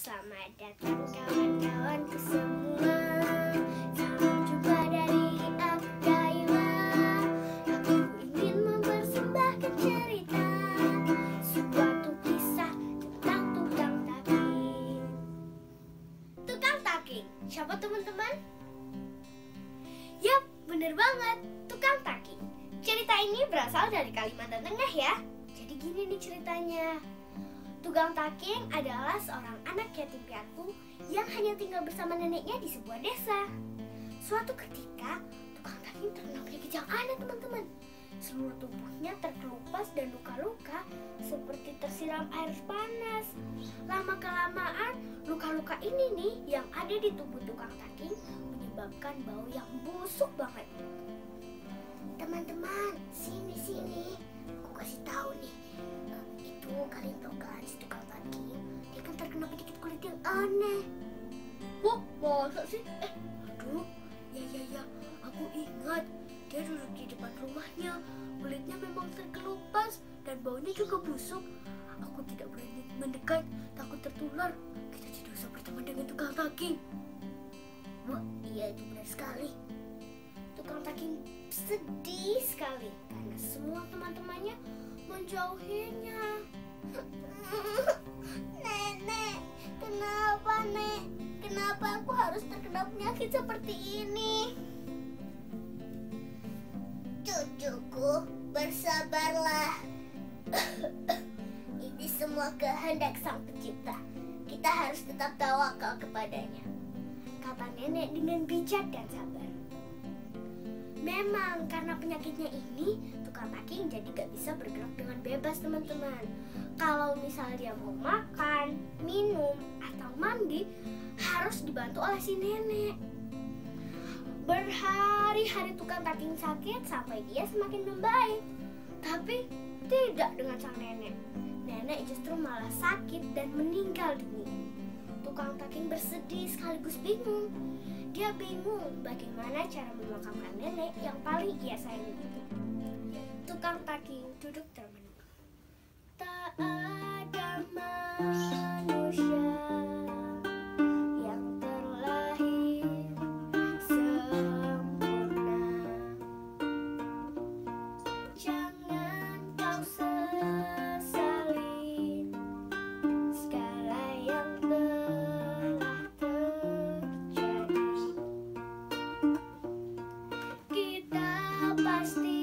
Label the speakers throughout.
Speaker 1: Selamat datang kawan-kawanku semua. Salam jumpa dari aku Kayla. Aku ingin mempersembahkan cerita, suatu kisah tentang tukang taking. Tukang taking, siapa teman-teman? Yap, bener banget, tukang taking. Cerita ini berasal dari Kalimantan Tengah ya. Jadi gini nih ceritanya. Tukang taking adalah seorang anak yatim piatu yang hanya tinggal bersama neneknya di sebuah desa. Suatu ketika, tukang taking terkena penyakit yang aneh teman-teman. Seluruh tubuhnya terkelupas dan luka-luka seperti tersiram air panas. Lama-kelamaan, luka-luka ini nih yang ada di tubuh tukang taking menyebabkan bau yang busuk banget. Teman-teman, sini. Aku kasih tahu nih. Itu kalian tahu kan si tukang taking, dia kan terkena penyakit kulit yang aneh. Wah, masa sih? Aduh, ya, aku ingat. Dia duduk di depan rumahnya, kulitnya memang terkelupas dan baunya juga busuk. Aku tidak berani mendekat, takut tertular. Kita tidak usah berteman dengan tukang taking. Wah, iya itu benar sekali. Tukang taking sedih sekali karena semua teman-temannya menjauhinya. Nenek, kenapa Nek? Kenapa aku harus terkena penyakit seperti ini? Cucuku, bersabarlah. Ini semua kehendak Sang Pencipta. Kita harus tetap tawakal kepadanya, kata nenek dengan bijak dan sabar. Memang karena penyakitnya ini, tukang taking jadi gak bisa bergerak dengan bebas teman-teman. Kalau misalnya dia mau makan, minum, atau mandi, harus dibantu oleh si nenek. Berhari-hari tukang taking sakit sampai dia semakin membaik. Tapi tidak dengan sang nenek. Nenek justru malah sakit dan meninggal dunia. Tukang taking bersedih sekaligus bingung. Dia bingung bagaimana cara memakamkan nenek yang paling ia sayangi itu. Tukang taking duduk termenung. Tak ada manusia yang terlahir sempurna. Jangan kau sesali segala yang telah terjadi. Kita pasti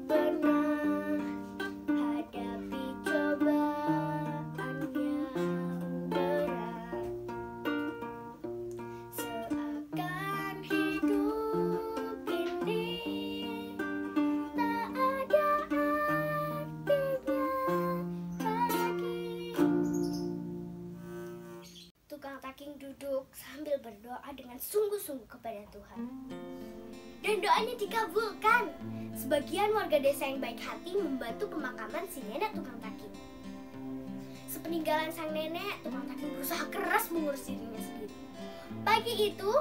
Speaker 1: pernah hadapi cobaan yang berat. Seakan hidup ini tak ada artinya lagi. Tukang taking duduk sambil berdoa dengan sungguh-sungguh kepada Tuhan. Dan doanya dikabulkan. Sebagian warga desa yang baik hati membantu pemakaman si nenek tukang taking. Sepeninggalan sang nenek, tukang taking berusaha keras mengurus dirinya sendiri. Pagi itu,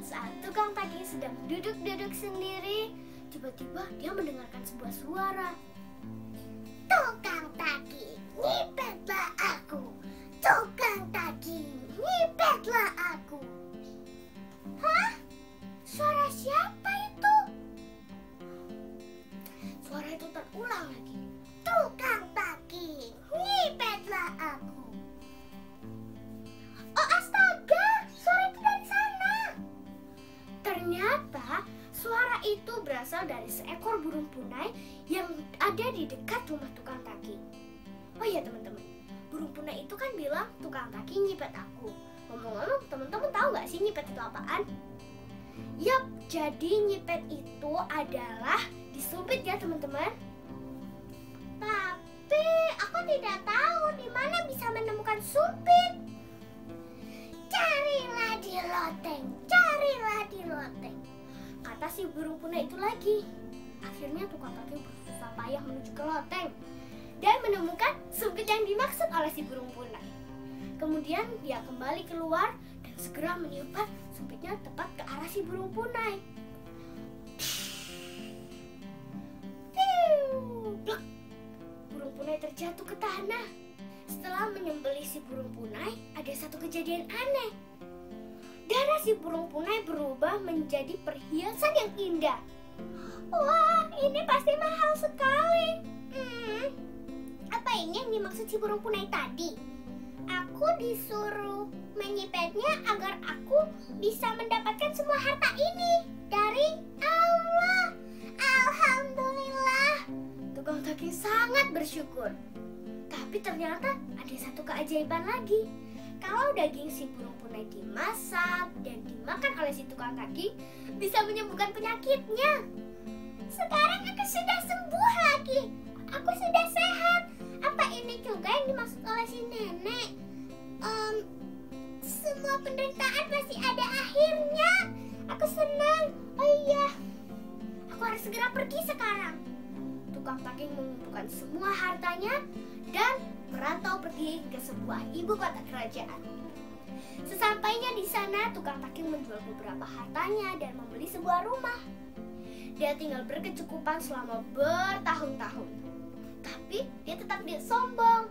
Speaker 1: saat tukang taking sedang duduk-duduk sendiri, tiba-tiba dia mendengarkan sebuah suara. Tukang taking, nyipetlah aku. Tukang taking, nyipetlah aku. Hah? Suara siapa itu? Suara itu terulang lagi. Tukang taking, nyipetlah aku. Oh astaga, suara itu dari sana. Ternyata suara itu berasal dari seekor burung punai yang ada di dekat rumah tukang taking. Oh iya teman-teman, burung punai itu kan bilang tukang taking nyipet aku. Ngomong-ngomong, teman-teman tahu nggak sih nyipet itu apaan? Yap, jadi nyipet itu adalah disumpit ya teman-teman. Tapi aku tidak tahu di mana bisa menemukan sumpit. Carilah di loteng, kata si burung punai itu lagi. Akhirnya tukang taking berusaha payah menuju ke loteng dan menemukan sumpit yang dimaksud oleh si burung punai. Kemudian dia kembali keluar dan segera meniupkan sumpitnya tepat ke arah si burung punai. Blok! Burung punai terjatuh ke tanah. Setelah menyembelih si burung punai, ada satu kejadian aneh. Darah si burung punai berubah menjadi perhiasan yang indah. Wah, ini pasti mahal sekali. Apa ini yang dimaksud si burung punai tadi? Aku disuruh menyipetnya agar aku bisa mendapatkan semua harta ini dari Allah. Alhamdulillah. Tukang taking sangat bersyukur. Tapi ternyata ada satu keajaiban lagi. Kalau daging si burung punai dimasak dan dimakan oleh si tukang taking, bisa menyembuhkan penyakitnya. Sekarang aku sudah sembuh lagi. Aku sudah sehat. Apa ini juga yang dimaksud oleh si nenek? Semua penderitaan pasti ada akhirnya. Aku senang. Oh iya, aku harus segera pergi sekarang. Tukang taking mengumpulkan semua hartanya dan merantau pergi ke sebuah ibu kota kerajaan. Sesampainya di sana, tukang taking menjual beberapa hartanya dan membeli sebuah rumah. Dia tinggal berkecukupan selama bertahun-tahun. Tapi dia tetap tidak sombong.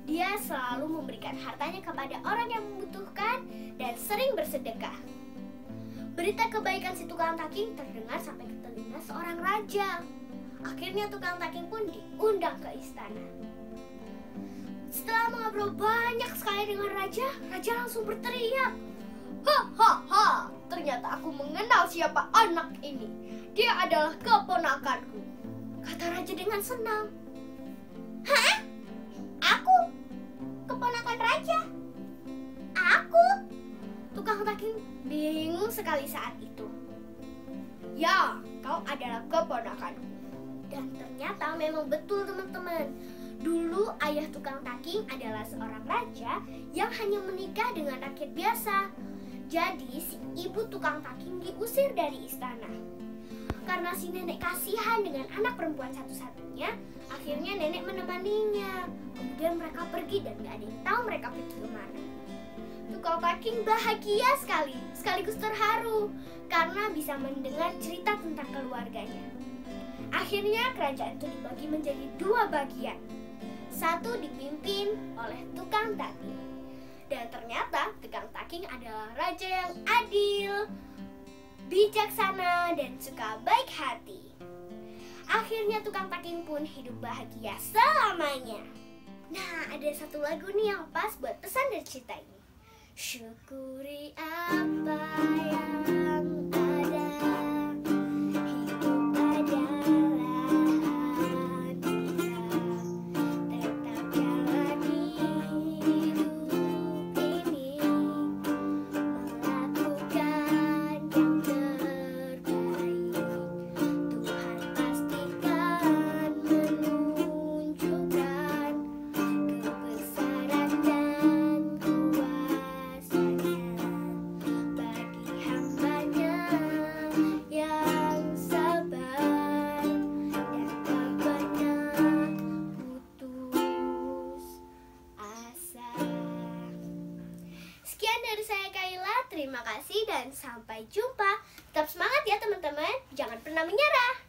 Speaker 1: Dia selalu memberikan hartanya kepada orang yang membutuhkan dan sering bersedekah. Berita kebaikan si tukang taking terdengar sampai ke telinga seorang raja. Akhirnya tukang taking pun diundang ke istana. Setelah mengobrol banyak sekali dengan raja, raja langsung berteriak. Hahaha, ternyata aku mengenal siapa anak ini. Dia adalah keponakanku, kata raja dengan senang. Hah? Aku? Keponakan raja? Aku? Tukang taking bingung sekali saat itu. Ya, kau adalah keponakanku. Dan ternyata memang betul teman-teman. Dulu ayah tukang taking adalah seorang raja yang hanya menikah dengan rakyat biasa. Jadi si ibu tukang taking diusir dari istana. Karena si nenek kasihan dengan anak perempuan satu-satunya, akhirnya nenek menemaninya. Kemudian mereka pergi dan gak ada yang tahu mereka pergi kemana. Tukang taking bahagia sekali, sekaligus terharu karena bisa mendengar cerita tentang keluarganya. Akhirnya kerajaan itu dibagi menjadi dua bagian. Satu dipimpin oleh tukang taking. Dan ternyata tukang taking adalah raja yang adil, bijaksana, dan suka baik hati. Akhirnya tukang taking pun hidup bahagia selamanya. Nah, ada satu lagu nih yang pas buat pesan dari cerita ini. Syukuri apa yang ada. Hidup adalah anugerah. Tetap jalani hidup ini. Melakukan yang terbaik. Tuhan pastikan menunjukkan kebesaran dan kuasanya bagi hambanya yang sabar dan tak pernah putus asa. Sekian dari saya Kaila, terima kasih dan sampai jumpa. Tetap semangat ya teman-teman, jangan pernah menyerah.